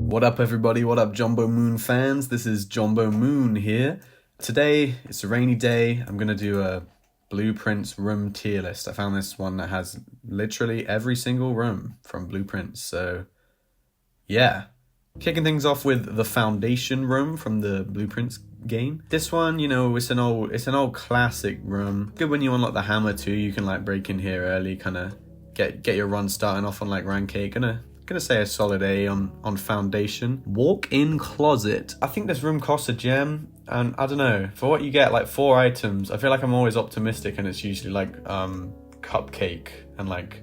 What up everybody, what up Jumbo Moon fans? This is Jumbo Moon here. Today, it's a rainy day. I'm gonna do a Blueprints room tier list. I found this one that has literally every single room from Blueprints, so yeah. Kicking things off with the foundation room from the Blueprints game. This one, you know, it's an old classic room. Good when you unlock the hammer too, you can like break in here early, kinda get your run starting off on like rank 8. Gonna say a solid A on foundation. Walk-in closet. I think this room costs a gem, and I don't know, for what you get, like 4 items, I feel like I'm always optimistic and it's usually like cupcake and like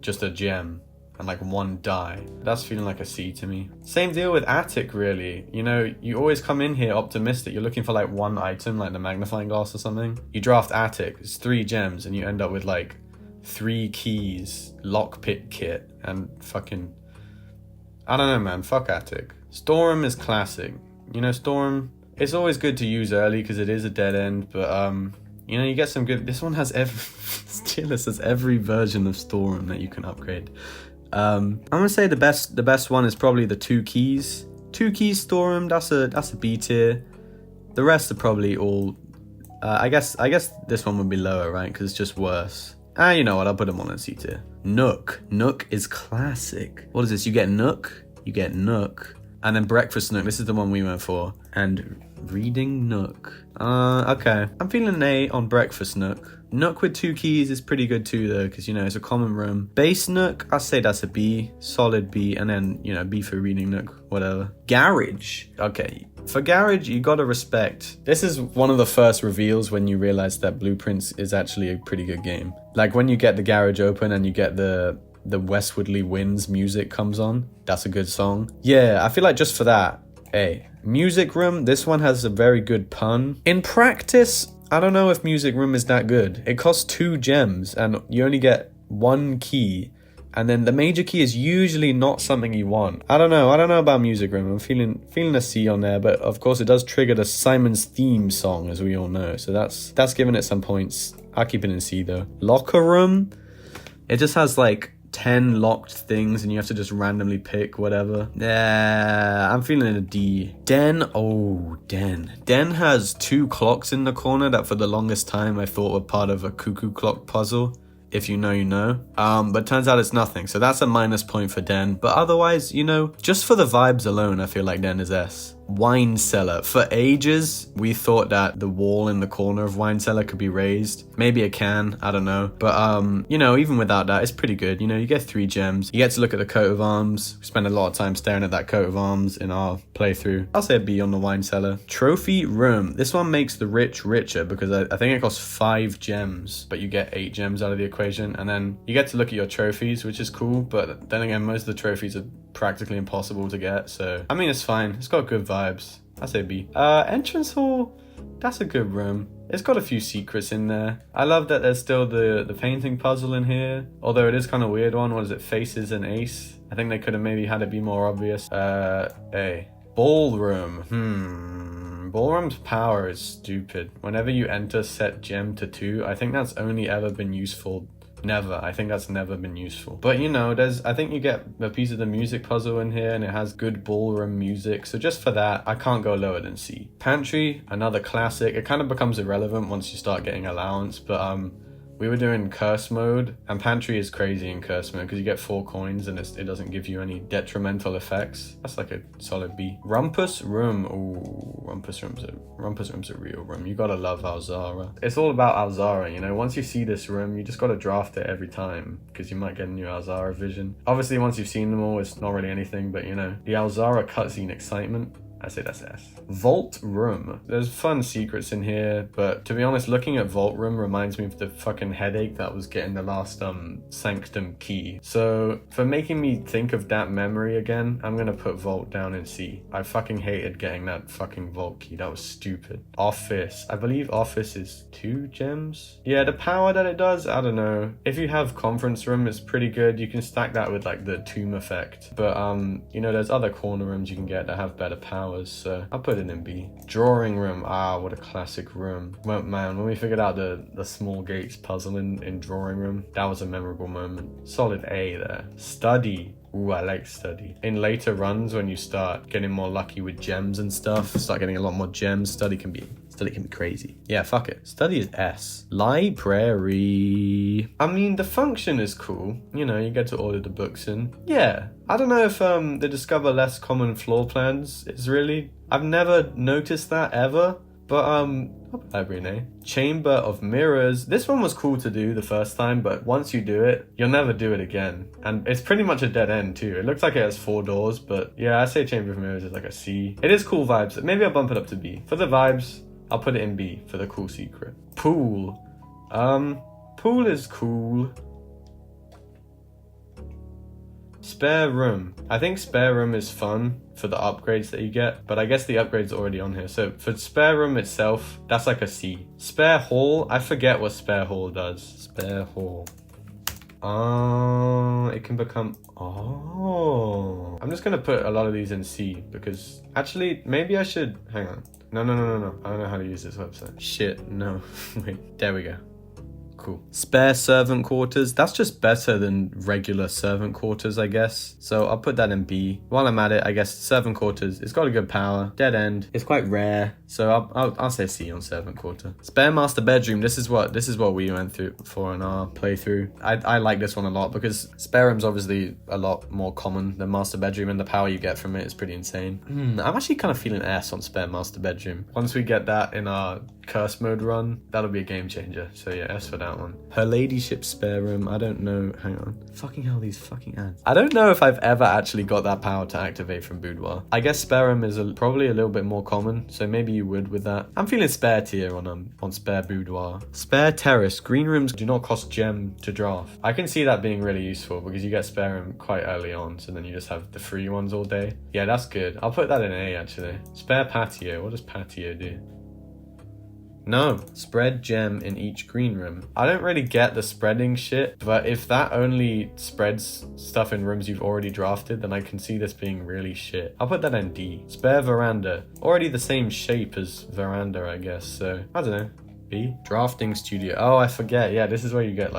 just a gem and like 1 die. That's feeling like a C to me. Same deal with attic, really. You know, you always come in here optimistic. You're looking for like 1 item, like the magnifying glass or something. You draft attic, it's 3 gems, and you end up with like 3 keys, lockpick kit, and fucking, I don't know, man, fuck attic. Storeroom is classic. You know, storeroom, it's always good to use early because it is a dead end, but you know, you get some good, this one has this tier list has every version of storeroom that you can upgrade. I'm gonna say the best one is probably the 2 keys. 2 keys storeroom, that's a B tier. The rest are probably all, I guess this one would be lower, right? Because it's just worse. You know what, I'll put them on a C tier. Nook. Nook is classic. What is this? You get Nook, and then breakfast Nook. This is the one we went for. And reading Nook. Okay. I'm feeling an A on breakfast Nook. Nook with 2 keys is pretty good too though, because you know, it's a common room. Base Nook, I say that's a B. Solid B, and then, you know, B for reading Nook, whatever. Garage. Okay. For Garage, you gotta respect. This is one of the first reveals when you realize that Blueprints is actually a pretty good game. Like when you get the garage open and you get the Westwardly Winds music comes on, that's a good song. Yeah, I feel like just for that, A. Music room, this one has a very good pun. In practice, I don't know if music room is that good. It costs 2 gems and you only get 1 key. And then the major key is usually not something you want. I don't know about music room. I'm feeling a C on there, but of course it does trigger the Simon's theme song, as we all know. So that's giving it some points. I'll keep it in C though. Locker room, it just has like 10 locked things and you have to just randomly pick whatever. Yeah, I'm feeling a D. Den, oh, Den. Den has 2 clocks in the corner that for the longest time I thought were part of a cuckoo clock puzzle. If you know, you know. But turns out it's nothing. So that's a minus point for Den. But otherwise, you know, just for the vibes alone, I feel like Den is S. Wine cellar. For ages, we thought that the wall in the corner of wine cellar could be raised. Maybe it can, I don't know. But, you know, even without that, it's pretty good. You know, you get 3 gems. You get to look at the coat of arms. We spend a lot of time staring at that coat of arms in our playthrough. I'll say a B on the wine cellar. Trophy room. This one makes the rich richer because I think it costs 5 gems, but you get 8 gems out of the equation. And then you get to look at your trophies, which is cool. But then again, most of the trophies are practically impossible to get. So, I mean, it's fine. It's got good vibes. I say B. Entrance hall, that's a good room. It's got a few secrets in there. I love that there's still the painting puzzle in here, although it is kind of a weird one. What is it? Faces and ace. I think they could have maybe had it be more obvious. A. Ballroom. Ballroom's power is stupid. Whenever you enter set gem to 2, I think that's only ever been useful. Never. I think that's never been useful. But you know, I think you get a piece of the music puzzle in here and it has good ballroom music. So just for that, I can't go lower than C. Pantry, another classic. It kind of becomes irrelevant once you start getting allowance, but we were doing curse mode, and pantry is crazy in curse mode because you get 4 coins and it doesn't give you any detrimental effects. That's like a solid B. Rumpus room. Ooh, Rumpus room's a real room. You gotta love Alzara. It's all about Alzara, you know. Once you see this room, you just gotta draft it every time because you might get a new Alzara vision. Obviously, once you've seen them all, it's not really anything, but you know, the Alzara cutscene excitement. I say that's S. Vault room. There's fun secrets in here, but to be honest, looking at vault room reminds me of the fucking headache that was getting the last sanctum key. So for making me think of that memory again, I'm gonna put vault down in C. I fucking hated getting that fucking vault key. That was stupid. Office. I believe office is 2 gems. Yeah, the power that it does, I don't know. If you have conference room, it's pretty good. You can stack that with like the tomb effect. But you know, there's other corner rooms you can get that have better power. So I'll put it in B. Drawing room, what a classic room. Well, man, when we figured out the small gates puzzle in drawing room, that was a memorable moment. Solid A there. Study. Ooh, I like study. In later runs, when you start getting more lucky with gems and stuff, start getting a lot more gems, study can be crazy. Yeah, fuck it. Study is S. Library. I mean, the function is cool. You know, you get to order the books in. Yeah. I don't know if the discover less common floor plans is really... I've never noticed that ever. But, library name. Chamber of Mirrors. This one was cool to do the first time, but once you do it, you'll never do it again. And it's pretty much a dead end too. It looks like it has 4 doors, but yeah, I say Chamber of Mirrors is like a C. It is cool vibes. Maybe I'll bump it up to B. For the vibes, I'll put it in B for the cool secret. Pool. Pool is cool. Spare room. I think spare room is fun for the upgrades that you get, but I guess the upgrade's already on here. So for spare room itself, that's like a C. Spare hall, I forget what spare hall does. Spare hall. Oh, it can become... Oh. I'm just gonna put a lot of these in C because actually, maybe I should... Hang on. No. I don't know how to use this website. Shit, no. Wait, there we go. Cool. Spare servant quarters. That's just better than regular servant quarters, I guess. So I'll put that in B. While I'm at it, I guess servant quarters, it's got a good power. Dead end. It's quite rare. So I'll say C on servant quarter. Spare master bedroom. This is what we went through for in our playthrough. I like this one a lot because spare room's obviously a lot more common than master bedroom, and the power you get from it is pretty insane. I'm actually kind of feeling S on spare master bedroom. Once we get that in our curse mode run, that'll be a game changer. So yeah, S for that one. Her ladyship spare room. I don't know. Hang on. Fucking hell, these fucking ads. I don't know if I've ever actually got that power to activate from boudoir. I guess spare room is probably a little bit more common, so maybe you would with that. I'm feeling spare tier on spare boudoir. Spare terrace. Green rooms do not cost gem to draft. I can see that being really useful because you get spare room quite early on, so then you just have the free ones all day. Yeah, that's good. I'll put that in A actually. Spare patio. What does patio do? No, spread gem in each green room. I don't really get the spreading shit, but if that only spreads stuff in rooms you've already drafted, then I can see this being really shit. I'll put that in D. Spare veranda. Already the same shape as veranda, I guess, so I don't know. B. Drafting studio. Oh, I forget. Yeah, this is where you get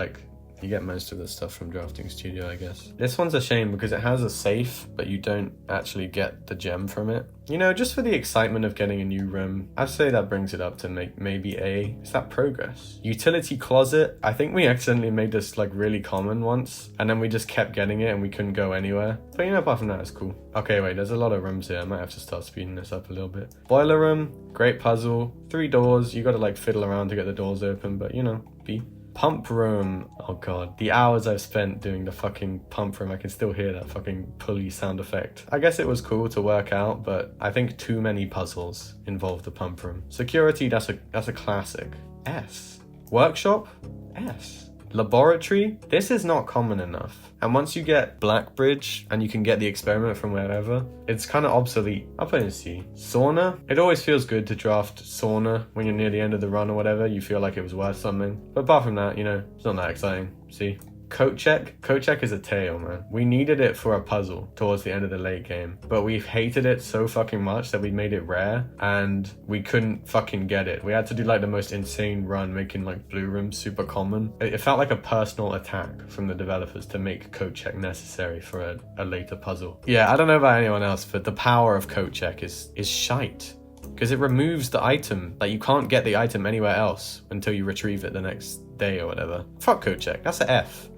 most of the stuff from drafting studio, I guess. This one's a shame because it has a safe, but you don't actually get the gem from it. You know, just for the excitement of getting a new room, I'd say that brings it up to maybe A. Is that progress? Utility closet. I think we accidentally made this like really common once, and then we just kept getting it and we couldn't go anywhere. But you know, apart from that, it's cool. Okay, wait, there's a lot of rooms here. I might have to start speeding this up a little bit. Boiler room, great puzzle. 3 doors. You gotta like fiddle around to get the doors open, but you know, B. Pump room. Oh god, the hours I've spent doing the fucking pump room, I can still hear that fucking pulley sound effect. I guess it was cool to work out, but I think too many puzzles involve the pump room. Security, that's a classic. S. Workshop? S. Laboratory? This is not common enough. And once you get Blackbridge and you can get the experiment from wherever, it's kind of obsolete. I'll put it in C. Sauna? It always feels good to draft sauna when you're near the end of the run or whatever. You feel like it was worth something. But apart from that, you know, it's not that exciting. C. Coat check? Coat check is a tail, man. We needed it for a puzzle towards the end of the late game, but we hated it so fucking much that we made it rare and we couldn't fucking get it. We had to do like the most insane run making like blue rooms super common. It felt like a personal attack from the developers to make coat check necessary for a later puzzle. Yeah, I don't know about anyone else, but the power of coat check is shite. Because it removes the item. Like, you can't get the item anywhere else until you retrieve it the next day or whatever. Fuck coat check. That's an F.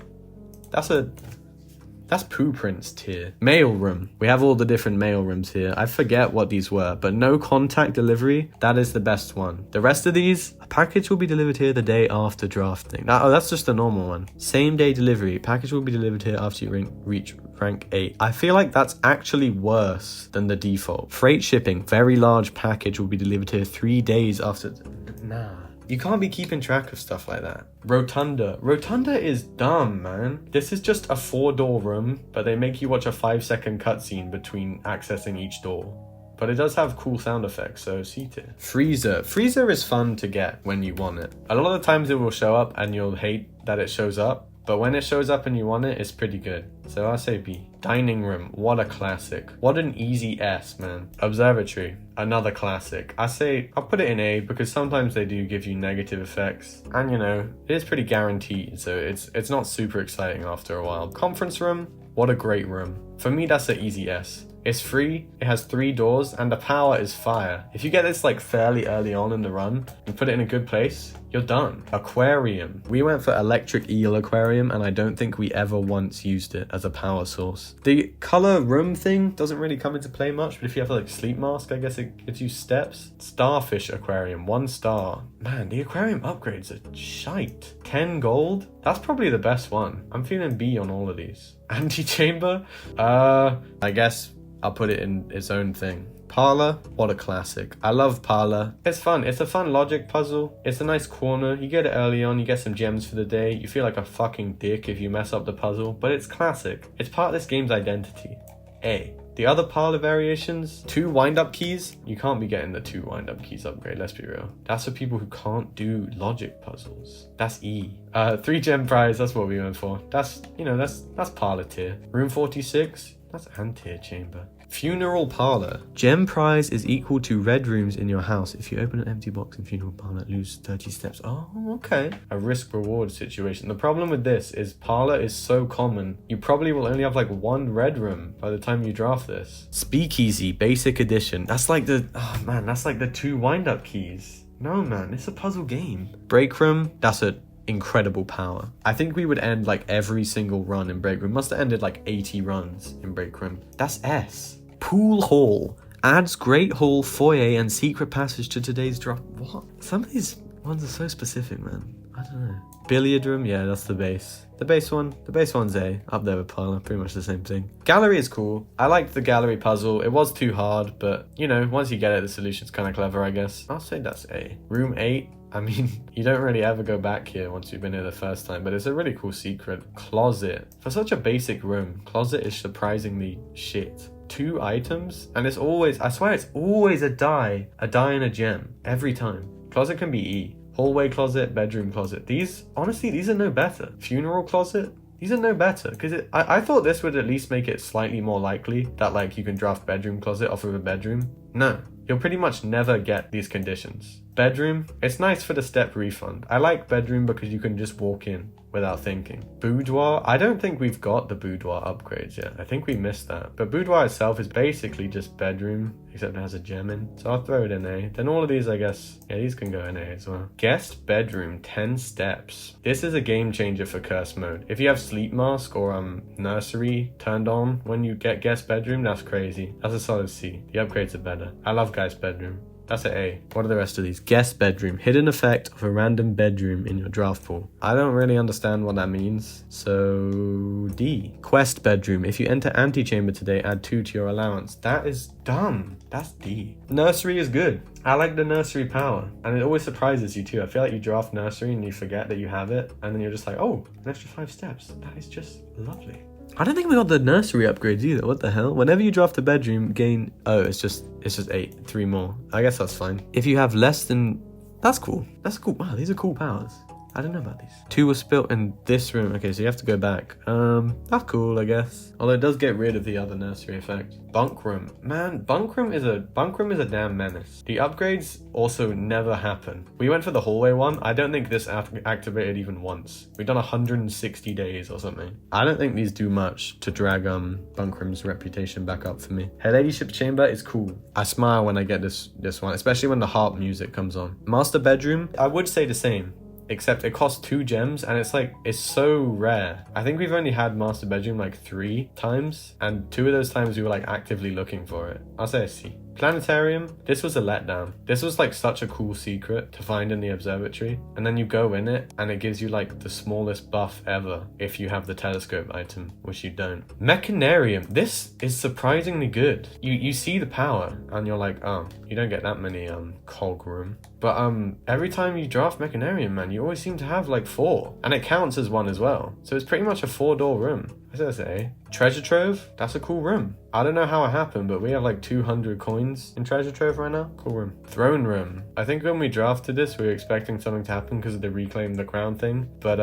That's poo prints tier. Mail room. We have all the different mail rooms here. I forget what these were, but no contact delivery, that is the best one. The rest of these, a package will be delivered here the day after drafting. Oh, that's just the normal one. Same day delivery. Package will be delivered here after you reach rank 8. I feel like that's actually worse than the default. Freight shipping. Very large package will be delivered here 3 days after... Nah. You can't be keeping track of stuff like that. Rotunda. Rotunda is dumb, man. This is just a 4-door room, but they make you watch a 5-second cutscene between accessing each door. But it does have cool sound effects, so C tier. Freezer. Freezer is fun to get when you want it. A lot of the times it will show up and you'll hate that it shows up. But when it shows up and you want it, it's pretty good. So I'll say B. Dining room. What a classic. What an easy S, man. Observatory. Another classic. I'll put it in A because sometimes they do give you negative effects. And you know, it is pretty guaranteed. So it's not super exciting after a while. Conference room. What a great room. For me, that's an easy S. It's free, it has 3 doors, and the power is fire. If you get this like fairly early on in the run and put it in a good place, you're done. Aquarium. We went for electric eel aquarium, and I don't think we ever once used it as a power source. The color room thing doesn't really come into play much, but if you have like sleep mask, I guess it gives you steps. Starfish aquarium, 1 star. Man, the aquarium upgrades are shite. 10 gold? That's probably the best one. I'm feeling B on all of these. Antechamber? I guess I'll put it in its own thing. Parlor, what a classic. I love Parlor. It's fun. It's a fun logic puzzle. It's a nice corner. You get it early on, you get some gems for the day. You feel like a fucking dick if you mess up the puzzle, but it's classic. It's part of this game's identity. A. The other Parlor variations, 2 wind-up keys. You can't be getting the 2 wind-up keys upgrade, let's be real. That's for people who can't do logic puzzles. That's E. 3 gem prize, that's what we went for. That's, you know, that's Parlor tier. Room 46, that's antechamber. Funeral parlor. Gem prize is equal to red rooms in your house. If you open an empty box in funeral parlor, lose 30 steps. Oh, okay. A risk reward situation. The problem with this is parlor is so common. You probably will only have like 1 red room by the time you draft this. Speakeasy basic edition. That's like the, oh man, that's like the 2 wind up keys. No man, it's a puzzle game. Break room. That's a incredible power. I think we would end like every single run in Break Room. Must have ended like 80 runs in Break Room. That's S. Pool Hall. Adds Great Hall, Foyer, and Secret Passage to today's drop. What? Some of these ones are so specific, man. I don't know. Billiard room, yeah, that's the base. The base one's A. Up there with Parlor, pretty much the same thing. Gallery is cool. I liked the gallery puzzle. It was too hard, but you know, once you get it, the solution's kind of clever, I guess. I'll say that's A. Room 8. I mean, you don't really ever go back here once you've been here the first time, but it's a really cool secret. Closet. For such a basic room, closet is surprisingly shit. 2 items, and it's always, I swear it's always a die and a gem. Every time. Closet can be E. Hallway closet, bedroom closet. These, honestly, these are no better. Funeral closet. These are no better, because I thought this would at least make it slightly more likely that like you can draft bedroom closet off of a bedroom. No. You'll pretty much never get these conditions. Bedroom, it's nice for the step refund. I like bedroom because you can just walk in without thinking. Boudoir, I don't think we've got the boudoir upgrades yet. I think we missed that. But boudoir itself is basically just bedroom, except it has a gem in. So I'll throw it in A. Then all of these, I guess, yeah, these can go in A as well. Guest bedroom, 10 steps. This is a game changer for curse mode. If you have sleep mask or nursery turned on when you get guest bedroom, that's crazy. That's a solid C. The upgrades are better. I love guest bedroom. That's an A. What are the rest of these? Guest bedroom. Hidden effect of a random bedroom in your draft pool. I don't really understand what that means. So D. Quest bedroom. If you enter antechamber today, add 2 to your allowance. That is dumb. That's D. Nursery is good. I like the nursery power. And it always surprises you too. I feel like you draft nursery and you forget that you have it. And then you're just like, oh, an extra 5 steps. That is just lovely. I don't think we got the nursery upgrades either. What the hell? Whenever you draft a bedroom, gain... Oh, it's just 8. 3 more. I guess that's fine. If you have less than... That's cool. That's cool. Wow, these are cool powers. I don't know about these. 2 were spilt in this room. Okay, so you have to go back. That's cool, I guess. Although it does get rid of the other nursery effect. Bunk room. Man, bunk room is a damn menace. The upgrades also never happen. We went for the hallway one. I don't think this activated even once. We've done 160 days or something. I don't think these do much to drag bunk room's reputation back up for me. Her ladyship chamber is cool. I smile when I get this one, especially when the harp music comes on. Master bedroom, I would say the same. Except it costs 2 gems and it's so rare. I think we've only had master bedroom like 3 times, and 2 of those times we were like actively looking for it. I'll say a C. Planetarium, this was a letdown. This was like such a cool secret to find in the observatory, and then you go in it and it gives you like the smallest buff ever if you have the telescope item, which you don't. Mechanarium, this is surprisingly good. You see the power and you're like, oh, you don't get that many cog room. But every time you draft Mechanarium, man, you always seem to have like 4, and it counts as 1 as well. So it's pretty much a 4-door room. I say that's A. Treasure Trove, that's a cool room. I don't know how it happened, but we have like 200 coins in Treasure Trove right now. Cool room. Throne Room. I think when we drafted this, we were expecting something to happen because of the Reclaim the Crown thing. But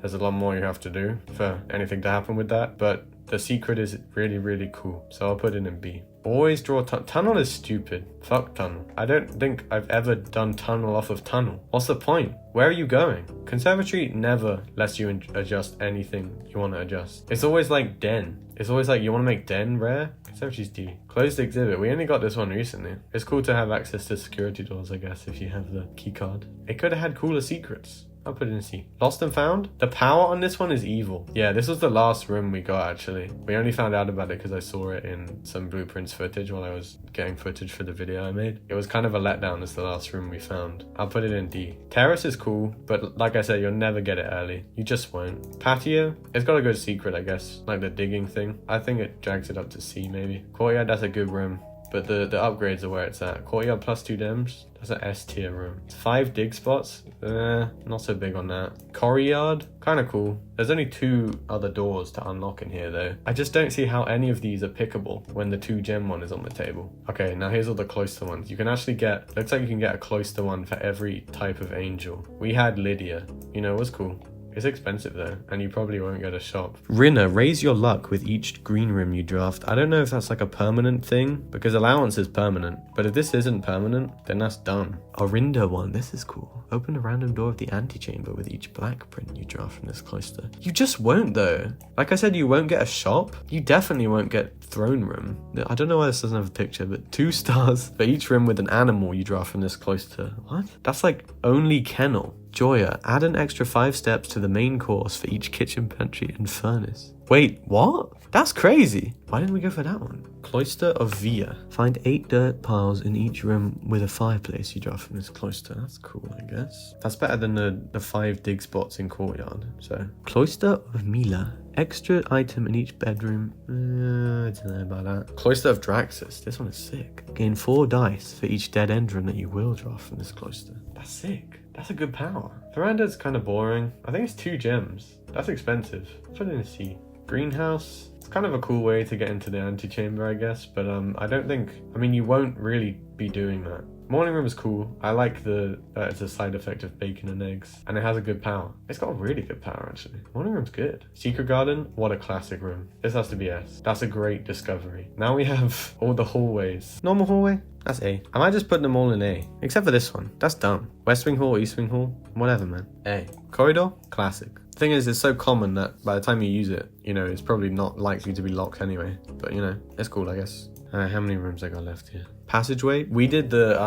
there's a lot more you have to do for anything to happen with that. But the secret is really, really cool. So I'll put it in B. Always draw tunnel is stupid. Fuck tunnel. I don't think I've ever done tunnel off of tunnel. What's the point? Where are you going? Conservatory never lets you adjust anything you want to adjust. It's always like den. It's always like you want to make den rare. So she's D. Closed exhibit. We only got this one recently. It's cool to have access to security doors, I guess, if you have the key card. It could have had cooler secrets. I'll put it in C. Lost and found. The power on this one is evil. Yeah, this was the last room we got, actually. We only found out about it because I saw it in some blueprints footage while I was getting footage for the video I made. It was kind of a letdown as the last room we found. I'll put it in D. Terrace is cool, but like I said, you'll never get it early. You just won't. Patio, it's got a good secret, I guess. Like the digging thing. I think it drags it up to C, maybe. Courtyard, that's a good room. But the upgrades are where it's at. Courtyard plus 2 gems. That's an S tier room. It's 5 dig spots. Not so big on that. Courtyard, kind of cool. There's only 2 other doors to unlock in here though. I just don't see how any of these are pickable when the 2 gem one is on the table. Okay, now here's all the cloister ones. You can actually get, looks like you can get a cloister one for every type of angel. We had Lydia. You know, it was cool. It's expensive though, and you probably won't get a shop. Rinna, raise your luck with each green room you draft. I don't know if that's like a permanent thing, because allowance is permanent. But if this isn't permanent, then that's done. Orinda one, this is cool. Open a random door of the antechamber with each black print you draft from this cloister. You just won't though. Like I said, you won't get a shop. You definitely won't get throne room. I don't know why this doesn't have a picture, but 2 stars for each room with an animal you draft from this cloister. What? That's like only kennel. Joya, add an extra 5 steps to the main course for each kitchen, pantry, and furnace. Wait, what? That's crazy. Why didn't we go for that one? Cloister of Via. Find 8 dirt piles in each room with a fireplace you draft from this cloister. That's cool, I guess. That's better than the 5 dig spots in courtyard. So, Cloister of Mila. Extra item in each bedroom. I don't know about that. Cloister of Draxus. This one is sick. Gain 4 dice for each dead end room that you will draft from this cloister. That's sick. That's a good power. Veranda's kind of boring. I think it's 2 gems. That's expensive. Put it in a C. Greenhouse. It's kind of a cool way to get into the antechamber, I guess. But I don't think... I mean, you won't really be doing that. Morning room is cool. I like it's a side effect of bacon and eggs. And it has a good power. It's got a really good power, actually. Morning room's good. Secret garden. What a classic room. This has to be S. That's a great discovery. Now we have all the hallways. Normal hallway. That's A. I might just put them all in A. Except for this one. That's dumb. West wing hall, east wing hall. Whatever, man. A. Corridor. Classic. The thing is, it's so common that by the time you use it, you know, it's probably not likely to be locked anyway. But, you know, it's cool, I guess. How many rooms I got left here? Passageway. We did the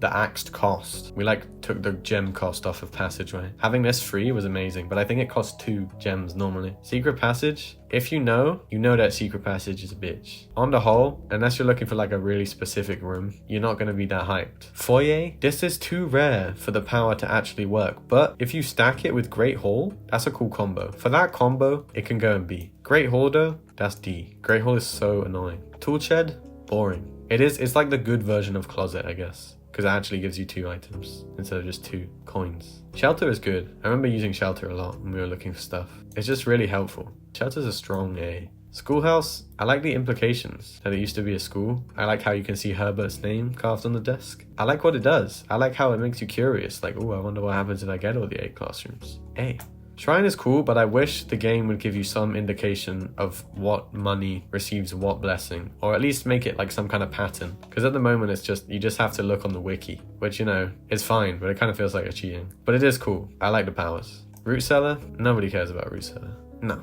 axed cost. We took the gem cost off of passageway. Having this free was amazing, but I think it costs 2 gems normally. Secret passage. If you know that secret passage is a bitch. On the whole, unless you're looking for like a really specific room, you're not going to be that hyped. Foyer. This is too rare for the power to actually work, but if you stack it with Great Hall, that's a cool combo. For that combo, it can go in B. Great Hall though, that's D. Great Hall is so annoying. Tool shed. Boring. It's like the good version of closet, I guess, because it actually gives you 2 items instead of just 2 coins. Shelter is good. I remember using shelter a lot when we were looking for stuff. It's just really helpful. Shelter's a strong A. Schoolhouse, I like the implications that it used to be a school. I like how you can see Herbert's name carved on the desk. I like what it does. I like how it makes you curious, like, oh, I wonder what happens if I get all the 8 classrooms. A. Shrine is cool, but I wish the game would give you some indication of what money receives what blessing, or at least make it like some kind of pattern. Because at the moment it's just, you just have to look on the wiki, which, you know, is fine, but it kind of feels like a cheating. But it is cool. I like the powers. Root cellar? Nobody cares about root cellar. No.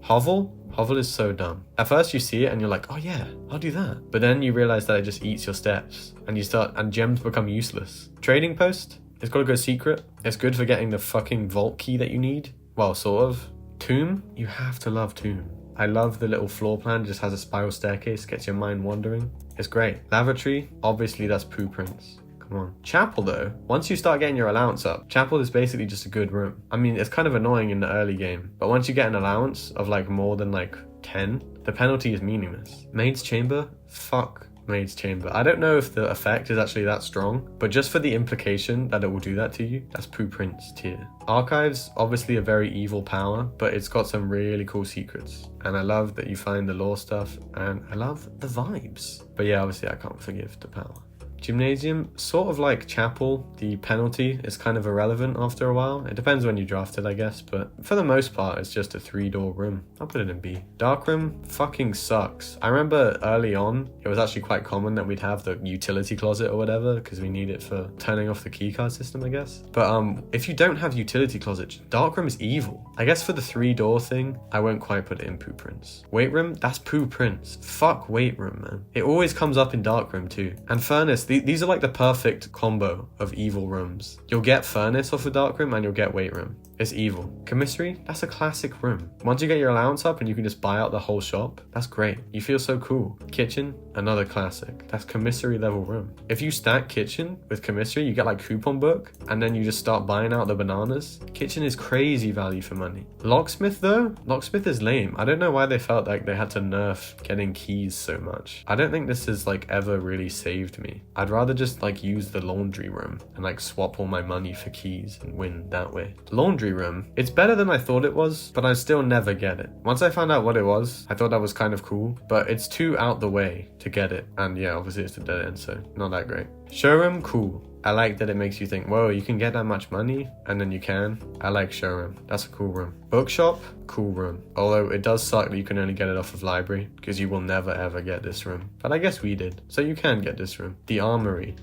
Hovel? Hovel is so dumb. At first you see it and you're like, oh yeah, I'll do that. But then you realize that it just eats your steps, and gems become useless. Trading post? It's got a good secret. It's good for getting the fucking vault key that you need. Well, sort of. Tomb? You have to love Tomb. I love the little floor plan. It just has a spiral staircase. Gets your mind wandering. It's great. Lavatory? Obviously that's poo prints. Come on. Chapel though, once you start getting your allowance up, chapel is basically just a good room. I mean, it's kind of annoying in the early game, but once you get an allowance of like more than like 10, the penalty is meaningless. Maid's chamber? Fuck Maid's chamber. I don't know if the effect is actually that strong, but just for the implication that it will do that to you, that's poo prints tier. Archives, obviously a very evil power, but it's got some really cool secrets. And I love that you find the lore stuff, and I love the vibes. But yeah, obviously I can't forgive the power. Gymnasium, sort of like chapel, the penalty is kind of irrelevant after a while. It depends when you draft it, I guess, but for the most part, it's just a 3-door room. I'll put it in B. Dark room fucking sucks. I remember early on, it was actually quite common that we'd have the utility closet or whatever, because we need it for turning off the keycard system, I guess. But if you don't have utility closet, dark room is evil. I guess for the 3-door thing, I won't quite put it in poo prints. Weight room, that's poo prints. Fuck weight room, man. It always comes up in dark room too. And furnace, these are like the perfect combo of evil rooms. You'll get furnace off a dark room and you'll get weight room. It's evil. Commissary, that's a classic room. Once you get your allowance up and you can just buy out the whole shop, that's great. You feel so cool. Kitchen, another classic. That's commissary level room. If you stack kitchen with commissary, you get like coupon book and then you just start buying out the bananas. Kitchen is crazy value for money. Locksmith though, locksmith is lame. I don't know why they felt like they had to nerf getting keys so much. I don't think this has like ever really saved me. I'd rather just like use the laundry room and like swap all my money for keys and win that way. Laundry room, it's better than I thought it was, but I still never get it. Once I found out what it was, I thought that was kind of cool, but it's too out the way to get it. And yeah, obviously it's a dead end, so not that great. Showroom, cool. I like that it makes you think, whoa, you can get that much money? And then you can. I like showroom. That's a cool room. Bookshop, cool room. Although it does suck that you can only get it off of library, because you will never ever get this room. But I guess we did. So you can get this room. The armory.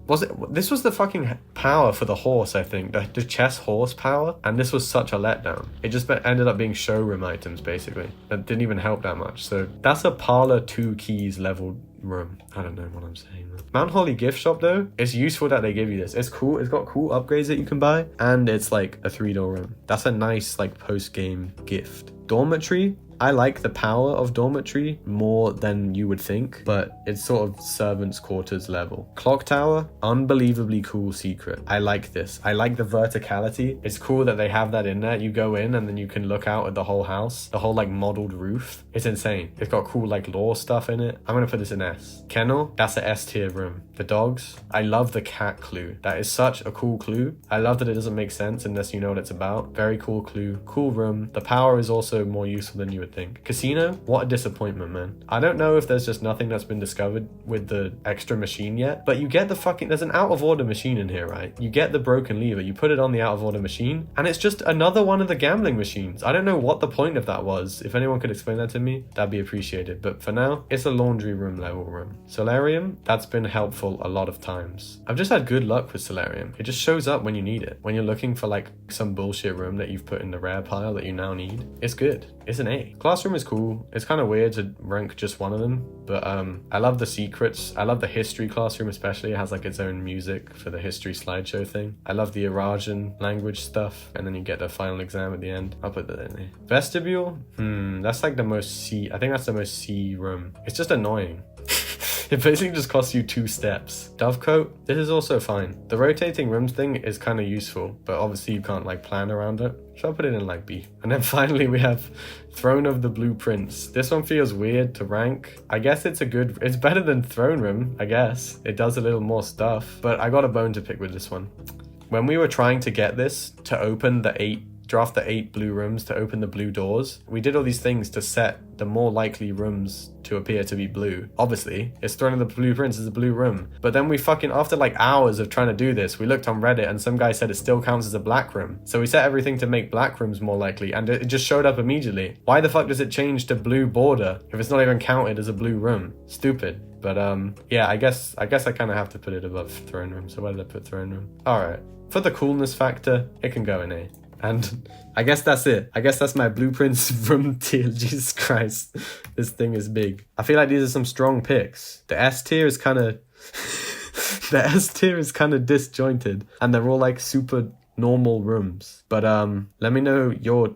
This was the fucking power for the horse, I think. The chess horse power. And this was such a letdown. It just ended up being showroom items, basically. That didn't even help that much. So that's a Parlor 2 keys level room. I don't know what I'm saying. Mount Holly gift shop though, it's useful that they give you this. It's cool. It's got cool upgrades that you can buy, and it's like a 3-door room. That's a nice like post-game gift. Dormitory, I like the power of dormitory more than you would think, but it's sort of servants' quarters level. Clock tower, unbelievably cool secret. I like this. I like the verticality. It's cool that they have that in there. You go in and then you can look out at the whole house, the whole like modeled roof. It's insane. It's got cool like lore stuff in it. I'm gonna put this in S. Kennel, that's a S tier room. The dogs, I love the cat clue. That is such a cool clue. I love that it doesn't make sense unless you know what it's about. Very cool clue, cool room. The power is also more useful than you would think. Casino, what a disappointment, man. I don't know if there's just nothing that's been discovered with the extra machine yet, but you get the fucking, there's an out of order machine in here, right? You get the broken lever, you put it on the out of order machine, and it's just another one of the gambling machines. I don't know what the point of that was. If anyone could explain that to me, that'd be appreciated. But for now, it's a laundry room level room. Solarium, that's been helpful a lot of times. I've just had good luck with Solarium. It just shows up when you need it. When you're looking for like some bullshit room that you've put in the rare pile that you now need, it's good. It's an A. Classroom is cool. It's kind of weird to rank just one of them, but I love the secrets. I love the history classroom especially. It has like its own music for the history slideshow thing. I love the Iranian language stuff, and then you get the final exam at the end. I'll put that in there. Vestibule, that's like the most C. I think that's the most C room. It's just annoying. It basically just costs you 2 steps. Dovecote, this is also fine. The rotating rooms thing is kind of useful, but obviously you can't like plan around it. So I'll put it in like B. And then finally we have Throne of the Blueprints. This one feels weird to rank. I guess it's better than Throne Room, I guess. It does a little more stuff, but I got a bone to pick with this one. When we were trying to get this to open draft the 8 blue rooms to open the blue doors, we did all these things to set the more likely rooms to appear to be blue. Obviously, it's Throne of the Blueprints is a blue room. But then we fucking, after like hours of trying to do this, we looked on Reddit and some guy said it still counts as a black room. So we set everything to make black rooms more likely, and it just showed up immediately. Why the fuck does it change to blue border if it's not even counted as a blue room? Stupid. But yeah, I guess I kind of have to put it above Throne Room. So where did I put Throne Room? Alright. For the coolness factor, it can go in A. And I guess that's it. I guess that's my blueprints room tier. Jesus Christ. This thing is big. I feel like these are some strong picks. The S tier is kind of... the S tier is kind of disjointed. And they're all like super normal rooms. But let me know your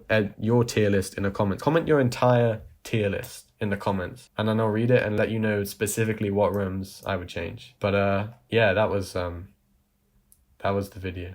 tier list in the comments. Comment your entire tier list in the comments. And then I'll read it and let you know specifically what rooms I would change. But yeah, that was the video.